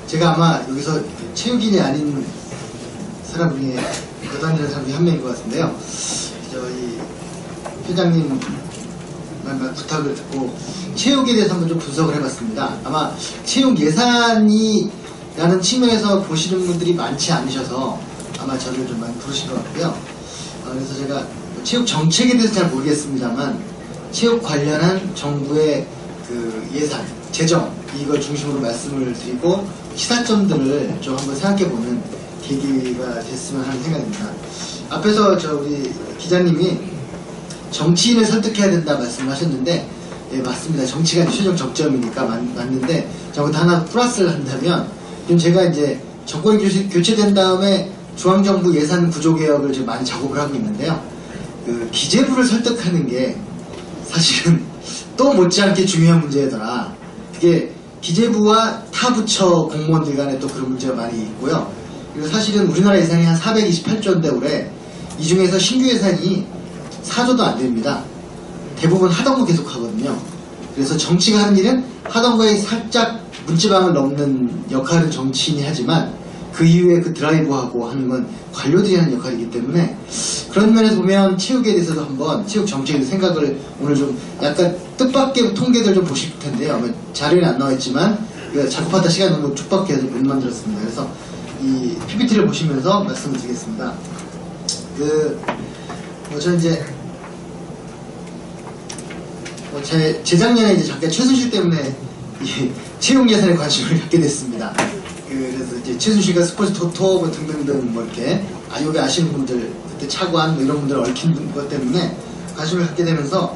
제가 아마 여기서 체육인이 아닌 사람 중에 여다니는 사람 중에 한 명인 것 같은데요. 저희 회장님 부탁을 듣고 체육에 대해서 한번 좀 분석을 해봤습니다. 아마 체육 예산이 라는 측면에서 보시는 분들이 많지 않으셔서 아마 저를 좀 많이 부르신 것 같고요. 그래서 제가 체육 정책에 대해서 잘 모르겠습니다만 체육 관련한 정부의 그 예산, 재정 이걸 중심으로 말씀을 드리고 시사점들을 좀 한번 생각해보는 계기가 됐으면 하는 생각입니다. 앞에서 우리 기자님이 정치인을 설득해야 된다 말씀을 하셨는데 예, 맞습니다. 정치가 최종 적점이니까 맞는데 저거 하나 플러스를 한다면 지금 제가 이제 정권이 교체된 다음에 중앙정부 예산 구조개혁을 지금 많이 작업을 하고 있는데요. 그 기재부를 설득하는 게 사실은 또 못지않게 중요한 문제더라. 그게 기재부와 타 부처 공무원들 간에 또 그런 문제가 많이 있고요. 그리고 사실은 우리나라 예산이 한 428조인데 올해 이 중에서 신규 예산이 4조도 안 됩니다. 대부분 하던 거 계속 하거든요. 그래서 정치가 하는 일은 하던 거에 살짝 문지방을 넘는 역할은 정치인이 하지만 그 이후에 그 드라이브하고 하는 건 관료들이 하는 역할이기 때문에 그런 면에서 보면 체육에 대해서도 한번 체육 정책에 대해서 생각을 오늘 좀 약간 뜻밖의 통계들 좀 보실 텐데요. 자료는 안 나와 있지만 작업하다 시간이 너무 촉박해서 못 만들었습니다. 그래서 이 PPT를 보시면서 말씀을 드리겠습니다. 저는 이제 재작년에 이제 잠깐 최순실 때문에 이 체육 예산에 관심을 갖게 됐습니다. 그래서 이제 최순실과 스포츠 토토 뭐 등등등 뭐 이렇게 여기 아시는 분들 그때 차관 뭐 이런 분들 얽힌 것 때문에 관심을 갖게 되면서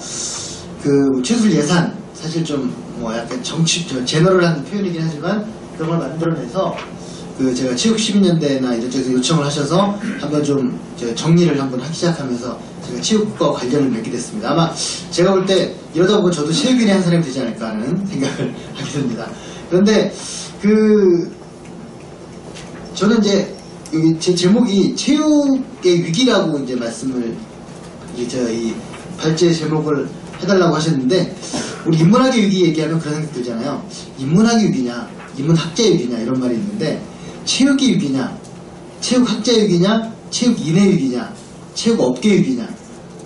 그 최순실 예산 사실 좀 뭐 약간 정치 제너럴한 표현이긴 하지만 그런 걸 만들어내서 제가 체육 12년대나 이런 쪽에서 요청을 하셔서 한번 좀 정리를 한번 하기 시작하면서 제가 체육과 관련을 맺게 됐습니다. 아마 제가 볼 때 이러다 보면 저도 체육인의 한 사람이 되지 않을까 하는 생각을 하게 됩니다. 그런데 저는 이제 여기 제 제목이 체육의 위기라고 이제 말씀을 이 발제 제목을 해달라고 하셨는데 우리 인문학의 위기 얘기하면 그런 생각 들잖아요. 인문학의 위기냐, 인문학자의 위기냐 이런 말이 있는데 체육의 위기냐, 체육학자의 위기냐, 체육인의 위기냐, 체육업계의 위기냐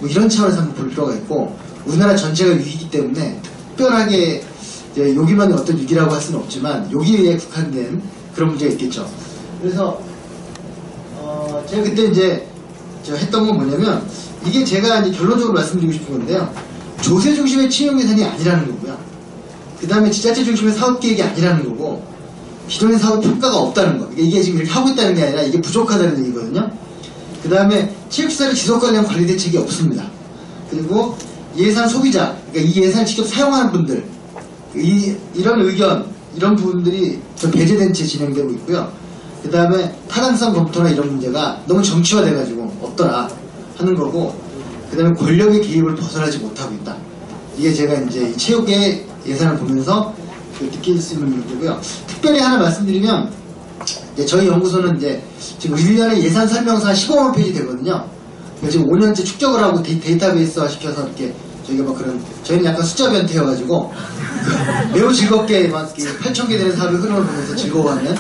뭐 이런 차원에서 한번 볼 필요가 있고 우리나라 전체가 위기이기 때문에 특별하게 여기만 어떤 위기라고 할 수는 없지만 여기에 국한된 그런 문제가 있겠죠. 그래서 제가 그때 이제 제가 했던 건 뭐냐면 이게 제가 이제 결론적으로 말씀드리고 싶은 건데요. 조세 중심의 체육 예산이 아니라는 거고요. 그 다음에 지자체 중심의 사업 계획이 아니라는 거고 기존의 사업 평가가 없다는 거. 이게 지금 이렇게 하고 있다는 게 아니라 이게 부족하다는 얘기거든요. 그 다음에 체육시설의 지속관련 관리 대책이 없습니다. 그리고 예산 소비자, 그러니까 이 예산을 직접 사용하는 분들, 이런 의견, 이런 부분들이 좀 배제된 채 진행되고 있고요. 그 다음에 타당성 검토나 이런 문제가 너무 정치화돼가지고 없더라 하는 거고, 그 다음에 권력의 개입을 벗어나지 못하고 있다. 이게 제가 이제 이 체육의 예산을 보면서 느낄 수 있는 문제고요. 특별히 하나 말씀드리면, 저희 연구소는 이제 지금 1년에 예산 설명서 한 15만 페이지 되거든요. 지금 5년째 축적을 하고 데이터베이스화 시켜서 이렇게 저희가 뭐 저희는 약간 숫자 변태여가지고 매우 즐겁게 막 8,000개 되는 사업의 흐름을 보면서 즐거워하는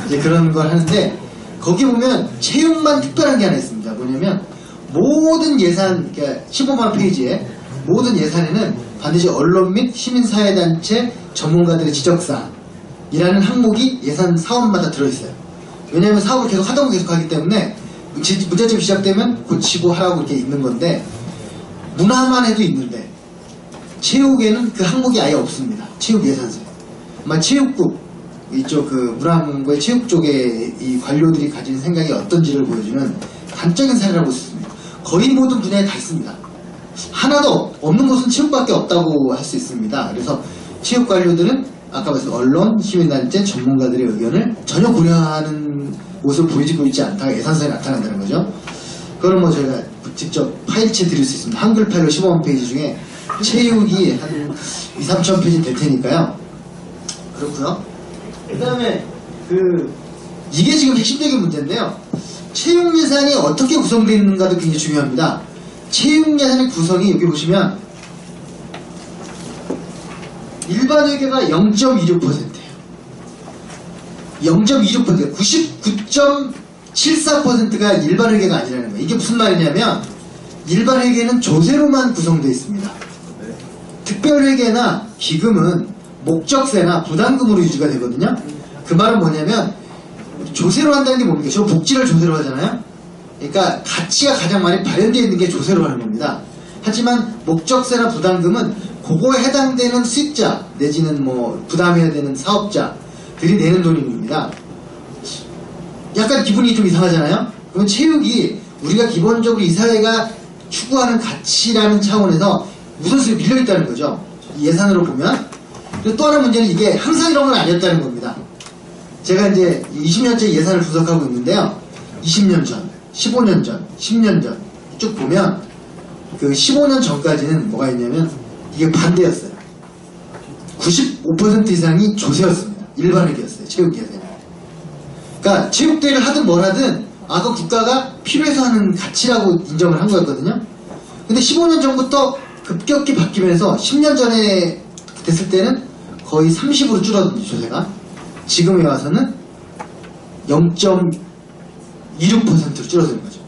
이제 그런 걸 하는데 거기 보면 체육만 특별한 게 하나 있습니다. 뭐냐면 모든 예산, 그러니까 15만 페이지에 모든 예산에는 반드시 언론 및 시민사회단체 전문가들의 지적사항이라는 항목이 예산 사업마다 들어있어요. 왜냐하면 사업을 계속 하던 거 계속 하기 때문에 문제점이 시작되면 고치고 하라고 이렇게 있는 건데 문화만 해도 있는데 체육에는 그 항목이 아예 없습니다. 체육 예산서에. 아마 체육국 이쪽 문화문고의 체육 쪽에 이 관료들이 가진 생각이 어떤지를 보여주는 단적인 사례라고 볼 수 있습니다. 거의 모든 분야에 다 있습니다. 하나도 없는 곳은 체육밖에 없다고 할 수 있습니다. 그래서 체육 관료들은 아까 말씀 언론, 시민단체, 전문가들의 의견을 전혀 고려하는 모습을 보여주고 있지 않다가 예산서에 나타난다는 거죠. 그거는 뭐 저희가 직접 파일체 드릴 수 있습니다. 한글 파일로 15만 페이지 중에 체육이 한 2, 3천 페이지 될 테니까요. 그렇고요. 그 다음에 이게 지금 핵심적인 문제인데요. 체육 예산이 어떻게 구성되어 있는가도 굉장히 중요합니다. 체육 예산의 구성이 여기 보시면 일반 회계가 0.26%예요. 0.26%, 99.74%가 일반 회계가 아니라는 거예요. 이게 무슨 말이냐면 일반 회계는 조세로만 구성되어 있습니다. 특별 회계나 기금은 목적세나 부담금으로 유지가 되거든요. 그 말은 뭐냐면 조세로 한다는 게 뭡니까? 저 복지를 조세로 하잖아요. 그러니까 가치가 가장 많이 발현되어 있는 게 조세로 하는 겁니다. 하지만 목적세나 부담금은 그거에 해당되는 수익자 내지는 뭐 부담해야 되는 사업자들이 내는 돈입니다. 약간 기분이 좀 이상하잖아요. 그러면 체육이 우리가 기본적으로 이 사회가 추구하는 가치라는 차원에서 우선순위 밀려있다는 거죠. 이 예산으로 보면. 그리고 또 하나 문제는 이게 항상 이런 건 아니었다는 겁니다. 제가 이제 20년째 예산을 분석하고 있는데요. 20년 전, 15년 전, 10년 전 쭉 보면 그 15년 전까지는 뭐가 있냐면 이게 반대였어요. 95% 이상이 조세였습니다. 일반 회계였어요. 체육 예산이. 그러니까 체육대회를 하든 뭘 하든 그 국가가 필요해서 하는 가치라고 인정을 한 거였거든요. 근데 15년 전부터 급격히 바뀌면서 10년 전에 됐을 때는 거의 30으로 줄어든 조세가 지금에 와서는 0.26%로 줄어드는 거죠.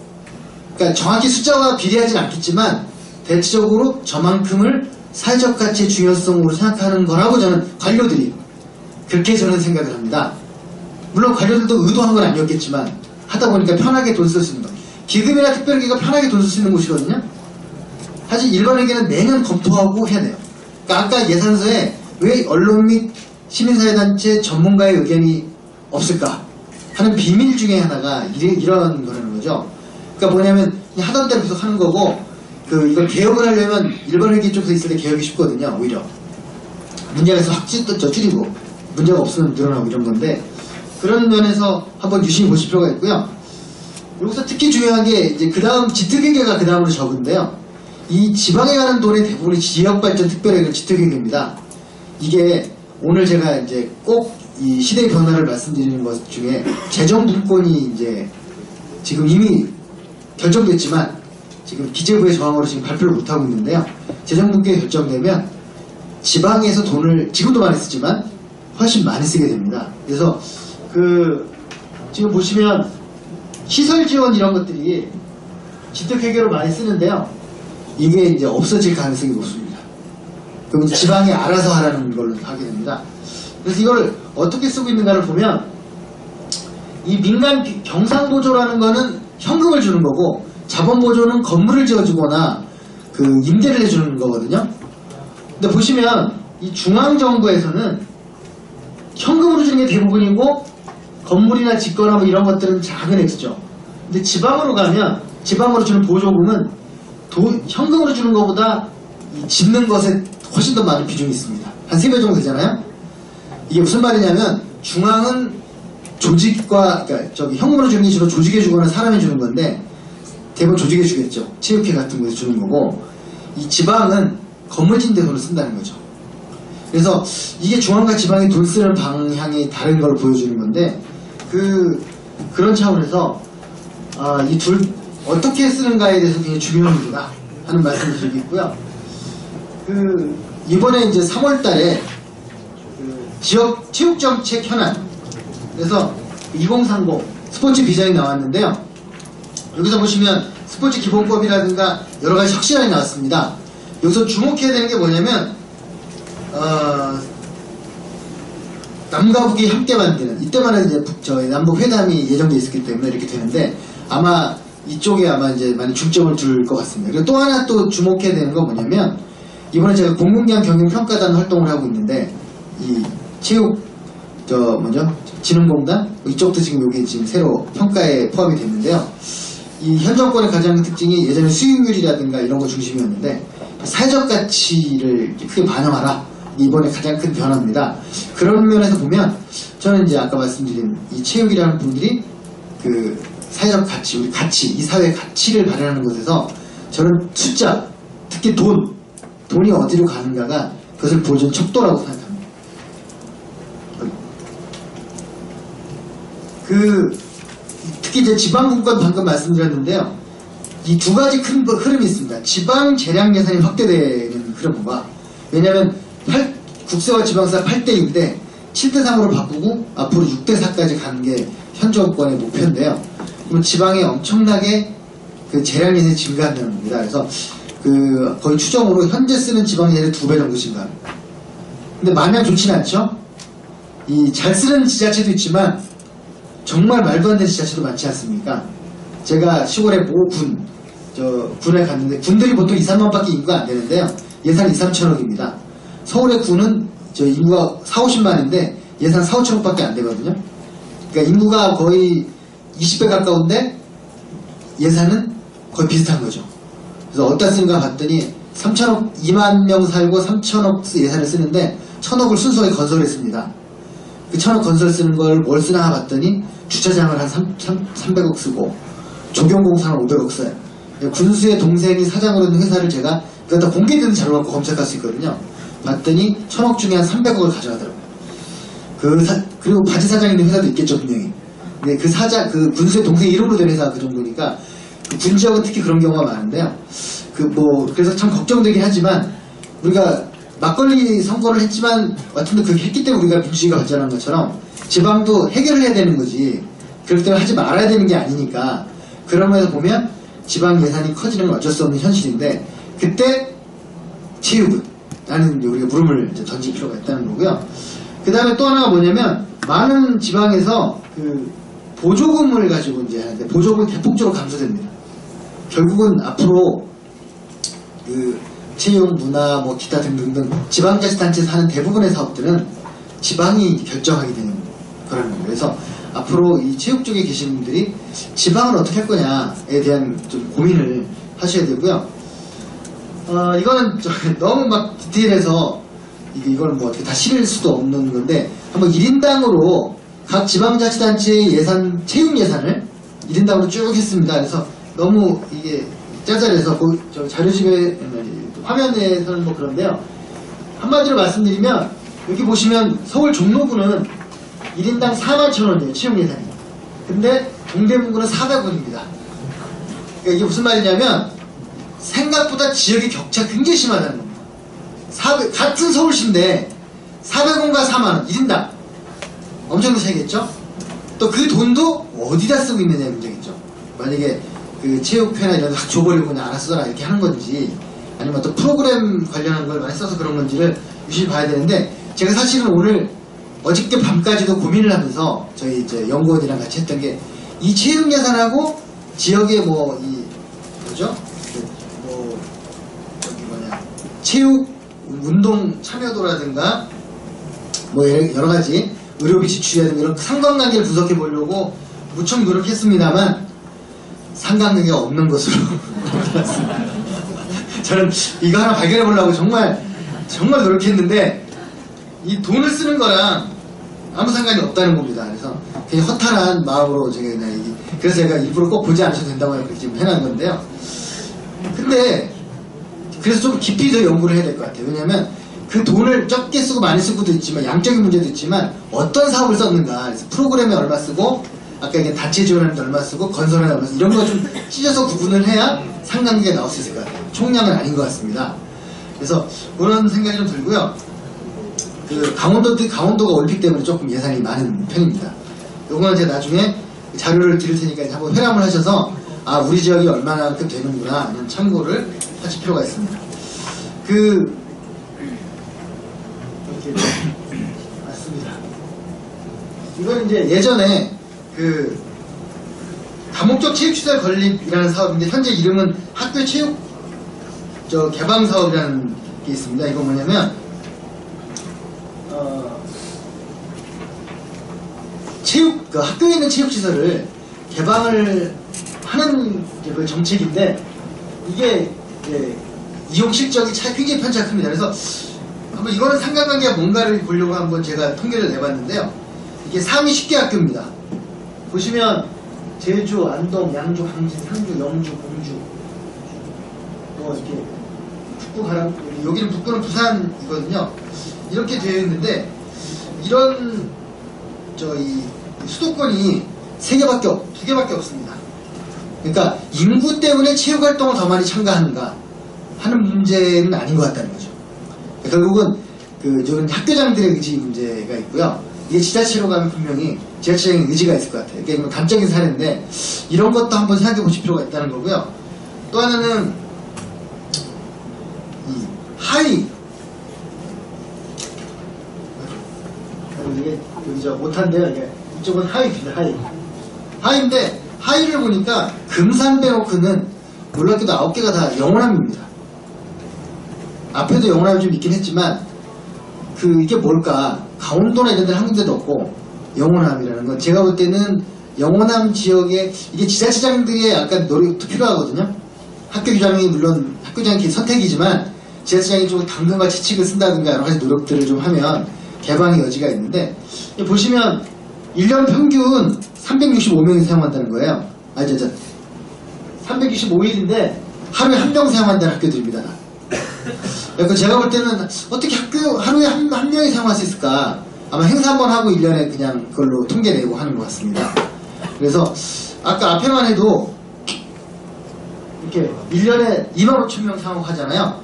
그러니까 정확히 숫자와 비례하진 않겠지만 대체적으로 저만큼을 사회적 가치의 중요성으로 생각하는 거라고 저는 관료들이 그렇게 저는 생각을 합니다. 물론 관료들도 의도한 건 아니었겠지만 하다 보니까 편하게 돈 쓸 수 있는 거. 기금이나 특별회계가 편하게 돈 쓸 수 있는 곳이거든요. 사실 일반회계는 매년 검토하고 해야 돼요. 그러니까 아까 예산서에 왜 언론 및 시민사회단체 전문가의 의견이 없을까 하는 비밀 중에 하나가 이런 거라는 거죠. 그러니까 뭐냐면 하던 대로 계속 하는 거고 이걸 개혁을 하려면 일반회계 쪽에서 있을 때 개혁이 쉽거든요. 오히려 문제가 있으면 확 줄이고 문제가 없으면 늘어나고 이런 건데 그런 면에서 한번 유심히 보실 필요가 있고요. 여기서 특히 중요한 게 이제 그 다음 지특회계가 그 다음으로 적은데요. 이 지방에 가는 돈의 대부분이 지역발전 특별회계 지특회계입니다. 이게 오늘 제가 이제 꼭 이 시대의 변화를 말씀드리는 것 중에 재정분권이 이제 지금 이미 결정됐지만 지금 기재부의 저항으로 지금 발표를 못하고 있는데요. 재정분권이 결정되면 지방에서 돈을 지금도 많이 쓰지만 훨씬 많이 쓰게 됩니다. 그래서 지금 보시면 시설 지원 이런 것들이 지특회계로 많이 쓰는데요. 이게 이제 없어질 가능성이 높습니다. 그럼 이제 지방이 알아서 하라는 걸로 하게 됩니다. 그래서 이걸 어떻게 쓰고 있는가를 보면 이 민간 경상보조라는 거는 현금을 주는 거고 자본보조는 건물을 지어주거나 임대를 해주는 거거든요. 근데 보시면 이 중앙정부에서는 현금으로 주는 게 대부분이고 건물이나 짓거나 뭐 이런 것들은 작은 액수죠. 근데 지방으로 가면 지방으로 주는 보조금은 현금으로 주는 것보다 짓는 것에 훨씬 더 많은 비중이 있습니다. 한 3배 정도 되잖아요. 이게 무슨 말이냐면 중앙은 조직과 그러니까 현금으로 주는 게 주로 조직에 주거나 사람에 주는 건데 대부분 조직에 주겠죠. 체육회 같은 거에 주는 거고 이 지방은 건물 짓는 데 돈을 쓴다는 거죠. 그래서 이게 중앙과 지방이 돈 쓰는 방향이 다른 걸 보여주는 건데 그런 차원에서 이 둘 어떻게 쓰는가에 대해서 굉장히 중요한 문제다 하는 말씀을 드리겠고요. 이번에 이제 3월 달에 지역 체육정책 현안 그래서 2030 스포츠 비전이 나왔는데요. 여기서 보시면 스포츠 기본법이라든가 여러가지 혁신안이 나왔습니다. 여기서 주목해야 되는 게 뭐냐면 남과 북이 함께 만드는 이때만은 이제 남북 회담이 예정되어 있었기 때문에 이렇게 되는데 아마 이쪽에 이제 많이 중점을 둘 것 같습니다. 그리고 또 하나 또 주목해야 되는 건 뭐냐면 이번에 제가 공공기관 경영평가단 활동을 하고 있는데 이 체육 진흥공단 이쪽도 지금 여기 지금 새로 평가에 포함이 됐는데요. 이 현 정권의 가장 큰 특징이 예전에 수익률이라든가 이런 거 중심이었는데 사회적 가치를 크게 반영하라. 이번에 가장 큰 변화입니다. 그런 면에서 보면 저는 이제 아까 말씀드린 이 체육이라는 분들이 사회적 가치, 우리 가치, 이 사회의 가치를 발현하는 곳에서 저는 숫자, 특히 돈이 어디로 가는가가 그것을 보여준 척도라고 생각합니다. 특히 이제 지방분권 방금 말씀드렸는데요. 이 두 가지 큰 흐름이 있습니다. 지방 재량 예산이 확대되는 흐름과 왜냐하면 국세와 지방세 8대2인데 7대3으로 바꾸고 앞으로 6대4까지 가는 게 현 정권의 목표인데요. 그럼 지방에 엄청나게 그 재량 예산이 증가한다는 겁니다. 그래서 그 거의 추정으로 현재 쓰는 지방 예산이 2배 정도 증가합니다. 근데 마냥 좋지는 않죠? 이 잘 쓰는 지자체도 있지만 정말 말도 안 되는 지자체도 많지 않습니까? 제가 시골의 모 군에 갔는데 군들이 보통 2, 3만밖에 인구가 안 되는데요. 예산 2, 3천억입니다. 서울의 군은 인구가 4, 50만인데 예산 4, 5천억밖에 안 되거든요. 그러니까 인구가 거의 20배 가까운데 예산은 거의 비슷한 거죠. 그래서 어디다 쓰는가 봤더니 3천억, 2만 명 살고 3천억 예산을 쓰는데 1,000억을 순수하게 건설에 씁니다. 그 1,000억 건설 쓰는 걸 뭘 쓰나 봤더니 주차장을 한 300억 쓰고 조경공사는 500억 써요. 군수의 동생이 사장으로 있는 회사를 제가 그거 다 공개되는 자료를 갖고 검색할 수 있거든요. 봤더니 1,000억 중에 한 300억을 가져가더라고요. 그리고 바지 사장 있는 회사도 있겠죠, 분명히. 근데 그 군수의 동생 이름으로 된 회사가 그 정도니까 군 지역은 특히 그런 경우가 많은데요. 그래서 참 걱정되긴 하지만 우리가 막걸리 선거를 했지만 어쨌든 그렇게 했기 때문에 우리가 민주주의가 발전한 것처럼 지방도 해결을 해야 되는 거지. 그렇기 때문에 하지 말아야 되는 게 아니니까 그런 면에서 보면 지방 예산이 커지는 건 어쩔 수 없는 현실인데 그때 체육은 라는 우리가 물음을 이제 던질 필요가 있다는 거고요. 그 다음에 또 하나가 뭐냐면 많은 지방에서 그 보조금을 가지고 이제 하는데 보조금이 대폭적으로 감소됩니다. 결국은 앞으로 그 체육, 문화, 뭐 기타 등등등 지방자치단체에서 하는 대부분의 사업들은 지방이 결정하게 되는 거라는 거예요. 그래서 앞으로 이 체육 쪽에 계신 분들이 지방을 어떻게 할 거냐에 대한 좀 고민을 하셔야 되고요. 이거는 너무 막 디테일해서 이걸 뭐 어떻게 다 실을 수도 없는 건데 한번 1인당으로 각 지방자치단체의 예산, 체육 예산을 1인당으로 쭉 했습니다. 그래서 너무 이게 짜잘해서 자료집에 화면에서는 뭐 그런데요. 한마디로 말씀드리면 여기 보시면 서울 종로구는 1인당 41,000원이에요. 체육 예산이. 근데 동대문구는 400원입니다. 그러니까 이게 무슨 말이냐면 생각보다 지역의 격차가 굉장히 심하다는 겁니다. 같은 서울시인데 400원과 4만원 1인당 엄청난 차이겠죠? 또 그 돈도 어디다 쓰고 있느냐의 문제겠죠. 만약에 그 체육회나 이런 거 줘버리고 그냥 알아서 써라 이렇게 하는 건지 아니면 또 프로그램 관련한 걸 많이 써서 그런 건지를 유심히 봐야 되는데 제가 사실은 오늘 어저께 밤까지도 고민을 하면서 저희 이제 연구원이랑 같이 했던 게 이 체육 예산하고 지역의 체육 운동 참여도라든가 뭐 여러 가지 의료비 지출이라든가 이런 상관관계를 분석해 보려고 무척 노력했습니다만 상관관계가 없는 것으로 나왔습니다. 저는 이거 하나 발견해 보려고 정말 노력했는데 이 돈을 쓰는 거랑 아무 상관이 없다는 겁니다. 그래서 그냥 허탈한 마음으로 그래서 제가 일부러 꼭 보지 않으셔도 된다고 그렇게 지금 해놓은 건데요. 근데 그래서 좀 깊이 더 연구를 해야 될 것 같아요. 왜냐하면 그 돈을 적게 쓰고 많이 쓸 것도 있지만 양적인 문제도 있지만 어떤 사업을 썼는가. 그래서 프로그램에 얼마 쓰고 아까 이게 단체 지원하는데 얼마 쓰고 건설하는데 얼마 쓰고 이런 거 좀 찢어서 구분을 해야 상관관계가 나올 수 있을 것 같아요. 총량은 아닌 것 같습니다. 그래서 그런 생각이 좀 들고요. 그 강원도가 올림픽 때문에 조금 예산이 많은 편입니다. 요거는 제가 나중에 자료를 드릴 테니까 한번 회람을 하셔서 아 우리 지역이 얼마나큼 되는구나 하는 참고를 하실 필요가 있습니다. 이렇게 맞습니다. 이건 이제 예전에 그 다목적 체육시설 건립이라는 사업인데 현재 이름은 학교 체육 개방 사업이라는 게 있습니다. 이거 뭐냐면 학교에 있는 체육시설을 개방을 하는 그 정책인데 이게 이용 실적이 굉장히 편차가 큽니다. 그래서 한번 이거는 상관관계가 뭔가를 보려고 한번 제가 통계를 내봤는데요. 이게 상위 10개 학교입니다. 보시면 제주, 안동, 양주, 항진, 상주, 영주, 공주 뭐 이렇게 여기는 북구는 부산이거든요. 이렇게 되어 있는데 이런 이 수도권이 2개밖에 없습니다. 그러니까 인구 때문에 체육활동을 더 많이 참가하는가 하는 문제는 아닌 것 같다는 거죠. 결국은 저는 학교장들의 의지 문제가 있고요. 이게 지자체로 가면 분명히 지자체장의 의지가 있을 것 같아요. 이게 뭐 단적인 사례인데 이런 것도 한번 생각해 보실 필요가 있다는 거고요. 또 하나는 이 하위, 이게 여기 저 못한데요. 이게 이쪽은 하위입니다. 하위인데 하위를 보니까 금산 빼놓고는 놀랍게도 9개가 다 영호남입니다. 앞에도 영호남이 좀 있긴 했지만 이게 뭘까? 강원도나 이런 데는 한 군데도 없고 영호남이라는 건 제가 볼 때는 영호남 지역에 이게 지자체장들의 약간 노력도 필요하거든요. 학교 규장이 물론 학교장이 선택이지만 지자체장이 좀 당근과 지칙을 쓴다든가 여러 가지 노력들을 좀 하면 개방의 여지가 있는데 보시면 1년 평균 365명이 사용한다는 거예요. 365일인데 하루에 1명 사용한다는 학교들입니다. 그러니까 제가 볼 때는 어떻게 하루에 한 명이 사용할 수 있을까? 아마 행사 한번 하고 1년에 그냥 그걸로 통계 내고 하는 것 같습니다. 그래서 아까 앞에만 해도 이렇게 1년에 25,000명 사용하잖아요.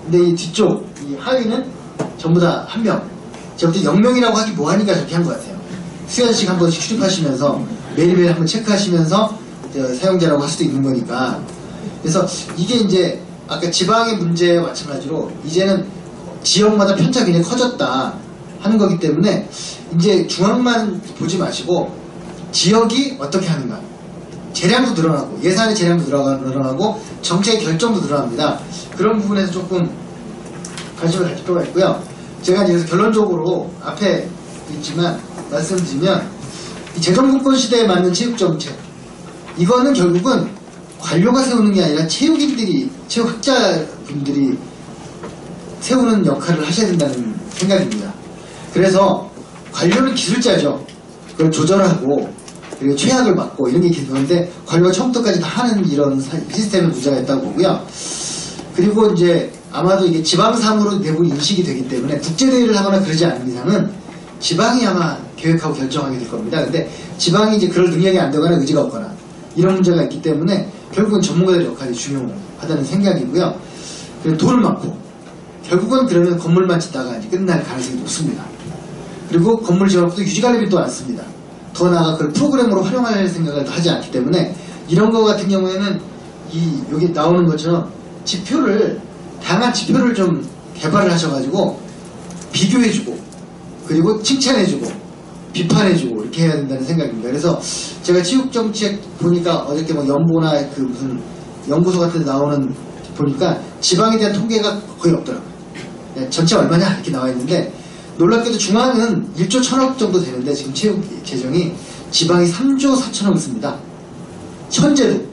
근데 이 뒤쪽, 이 하위는 전부 다 1명. 제가 볼 때 0명이라고 하기 뭐하니까 저렇게 한 것 같아요. 수연식 한 번씩 출입하시면서 매일매일 한번 체크하시면서 사용자라고 할 수도 있는 거니까. 그래서 이게 이제 아까 지방의 문제와 마찬가지로 이제는 지역마다 편차가 굉장히 커졌다 하는 거기 때문에 이제 중앙만 보지 마시고 지역이 어떻게 하는가, 재량도 늘어나고 예산의 재량도 늘어나고 정책의 결정도 늘어납니다. 그런 부분에서 조금 관심을 가질 필요가 있고요. 제가 이제 결론적으로 앞에 있지만 말씀드리면 이 재정분권 시대에 맞는 체육정책, 이거는 결국은 관료가 세우는 게 아니라 체육인들이, 체육학자분들이 세우는 역할을 하셔야 된다는 생각입니다. 그래서 관료는 기술자죠. 그걸 조절하고 그리고 최악을 막고 이런 게 기술인데 관료가 처음부터까지 다 하는 이런 시스템에 문제가 있다고 보고요. 그리고 이제 아마도 이게 지방사무로 대부분 인식이 되기 때문에 국제대회를 하거나 그러지 않는 이상은 지방이 아마 계획하고 결정하게 될 겁니다. 근데 지방이 이제 그럴 능력이 안 되거나 의지가 없거나 이런 문제가 있기 때문에 결국은 전문가들의 역할이 중요하다는 생각이고요. 그리고 돈을 많고 결국은 그러면 건물만 짓다가 이제 끝날 가능성이 높습니다. 그리고 건물 지어놓고도 유지관리비도 안 씁니다. 더 나아가 그걸 프로그램으로 활용할 생각을 하지 않기 때문에 이런 거 같은 경우에는 여기 나오는 것처럼 다양한 지표를 좀 개발을 하셔가지고 비교해주고 그리고 칭찬해주고 비판해주고 이렇게 해야 된다는 생각입니다. 그래서 제가 체육정책 보니까 어저께 뭐 연보나 그 무슨 연구소 같은 데 나오는 보니까 지방에 대한 통계가 거의 없더라고요. 전체 얼마냐 이렇게 나와 있는데 놀랍게도 중앙은 1조 1,000억 정도 되는데 지금 체육 재정이 지방이 3조 4천억을 씁니다. 현재도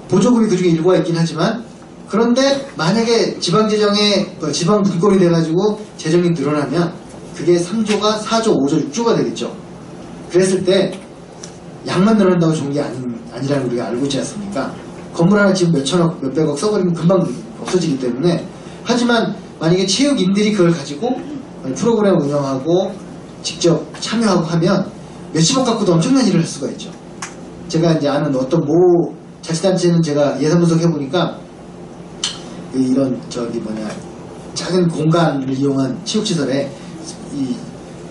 보조금이 그중에 일부가 있긴 하지만 그런데 만약에 지방재정에 지방 분권이 돼가지고 재정이 늘어나면 그게 3조가 4조, 5조, 6조가 되겠죠. 그랬을 때 양만 늘어난다고 좋은 게 아니라는 우리가 알고 있지 않습니까? 건물 하나 지금 몇천억, 몇백억 써버리면 금방 없어지기 때문에 하지만 만약에 체육인들이 그걸 가지고 프로그램을 운영하고 직접 참여하고 하면 몇십억 갖고도 엄청난 일을 할 수가 있죠. 제가 이제 아는 어떤 모 자치단체는 제가 예산 분석해보니까 이런 작은 공간을 이용한 체육시설에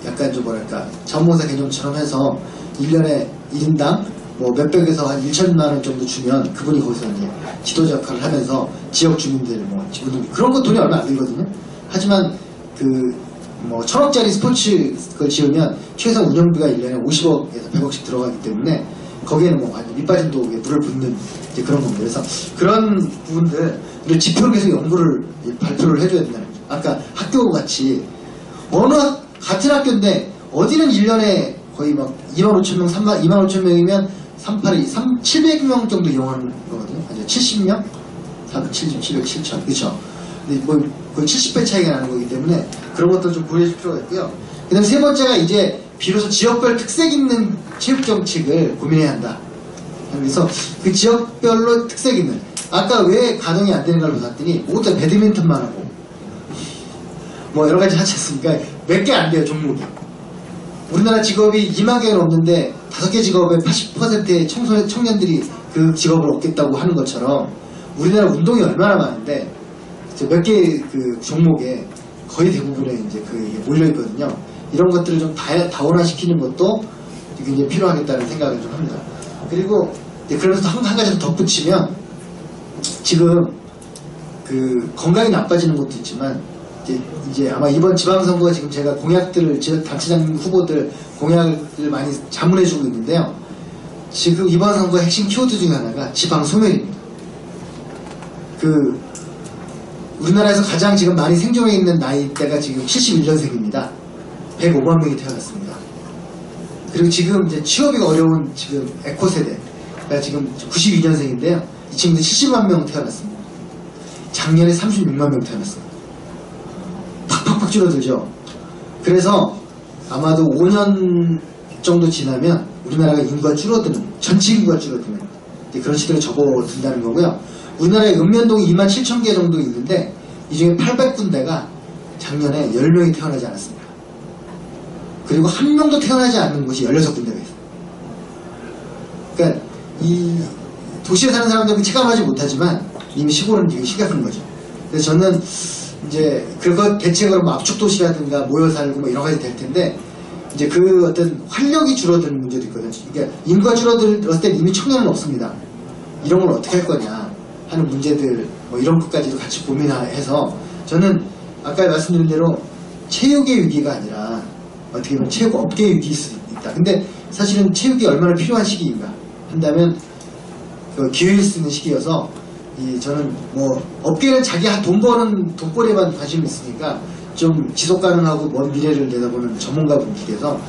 약간 좀 뭐랄까 자원봉사 개념처럼 해서 1년에 1인당 뭐 몇백에서 한 1천만 원 정도 주면 그분이 거기서 이제 지도자 역할을 하면서 지역 주민들 그런 거 돈이 얼마 안 들거든요. 하지만 뭐 1,000억짜리 스포츠 그걸 지으면 최소 운영비가 1년에 50억에서 100억씩 들어가기 때문에 거기에는 뭐 완전 밑빠진 독에 물을 붓는 이제 그런 겁니다. 그래서 그런 부분들 지표를 계속 연구를 발표를 해줘야 된다는 거죠. 아까 학교 같이 같은 학교인데 어디는 1년에 거의 막 25,000명, 25,000명이면 700명 정도 이용하는 거거든요. 아니 70명? 470, 700, 7,000. 그쵸? 근데 뭐 거의 70배 차이가 나는 거기 때문에 그런 것도 좀 고려해 줄 필요가 있고요. 그 다음에 세 번째가 이제 비로소 지역별 특색 있는 체육정책을 고민해야 한다. 그래서 그 지역별로 특색 있는, 아까 왜 가동이 안 되는 걸 봤더니 모두 다 배드민턴만 하고 뭐 여러 가지 하지 않습니까? 몇 개 안 돼요, 종목이. 우리나라 직업이 2만 개가 넘는데 5개 직업의 80%의 청년들이 그 직업을 얻겠다고 하는 것처럼 우리나라 운동이 얼마나 많은데 몇 개 그 종목에 거의 대부분에 이제 이게 몰려 있거든요. 이런 것들을 좀 다원화시키는 것도 굉장히 필요하겠다는 생각을 좀 합니다. 그리고 그러면서 한 가지 더 덧붙이면 지금 건강이 나빠지는 것도 있지만 이제 아마 이번 지방선거가 지금 제가 공약들을 당시장 후보들 공약을 많이 자문해주고 있는데요. 지금 이번 선거 핵심 키워드 중에 하나가 지방 소멸입니다. 우리나라에서 가장 지금 많이 생존해 있는 나이대가 지금 71년생입니다. 105만 명이 태어났습니다. 그리고 지금 이제 취업이 어려운 지금 에코 세대가 지금 92년생인데요. 이 친구들 70만 명 태어났습니다. 작년에 36만 명 태어났습니다. 팍팍팍 줄어들죠. 그래서 아마도 5년 정도 지나면 우리나라가 인구가 줄어드는, 전체 인구가 줄어드는 그런 시대로 접어든다는 거고요. 우리나라에 읍면동이 27,000개 정도 있는데 이 중에 800군데가 작년에 10명이 태어나지 않았습니다. 그리고 한 명도 태어나지 않는 곳이 16군데가 있어요. 그러니까 이 도시에 사는 사람들은 체감하지 못하지만 이미 시골은 되게 심각한 거죠. 그래서 저는 이제 그거 대책으로 뭐 압축도시라든가 모여 살고 뭐 여러 가지 될 텐데 이제 어떤 활력이 줄어드는 문제도 있거든요. 그러니까 인구가 줄어들었을 때 이미 청년은 없습니다. 이런 걸 어떻게 할 거냐 하는 문제들 뭐 이런 것까지도 같이 고민해서 저는 아까 말씀드린 대로 체육의 위기가 아니라 어떻게 보면 체육 업계의 위기일 수도 있다. 근데 사실은 체육이 얼마나 필요한 시기인가 한다면 기회일 수 있는 시기여서 저는 뭐 업계는 자기 돈 버는 돈벌이에만 관심이 있으니까 좀 지속 가능하고 먼 미래를 내다보는 전문가분들께서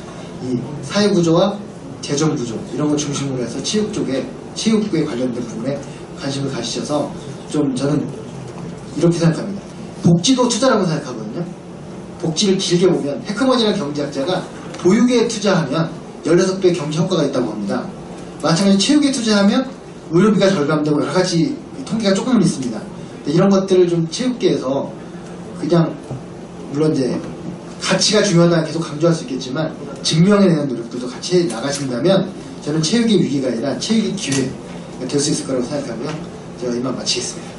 이 사회 구조와 재정 구조 이런 걸 중심으로 해서 체육에 관련된 부분에 관심을 가지셔서 좀 저는 이렇게 생각합니다. 복지도 투자라고 생각하거든요. 복지를 길게 보면 해커먼이라는 경제학자가 보육에 투자하면 16배 경제 효과가 있다고 합니다. 마찬가지로 체육에 투자하면 의료비가 절감되고 여러 가지 통계가 조금은 있습니다. 이런 것들을 좀 체육계에서 그냥 물론 이제 가치가 중요하다는 계속 강조할 수 있겠지만 증명해내는 노력들도 같이 나가신다면 저는 체육의 위기가 아니라 체육의 기회가 될 수 있을 거라고 생각하고요. 제가 이만 마치겠습니다.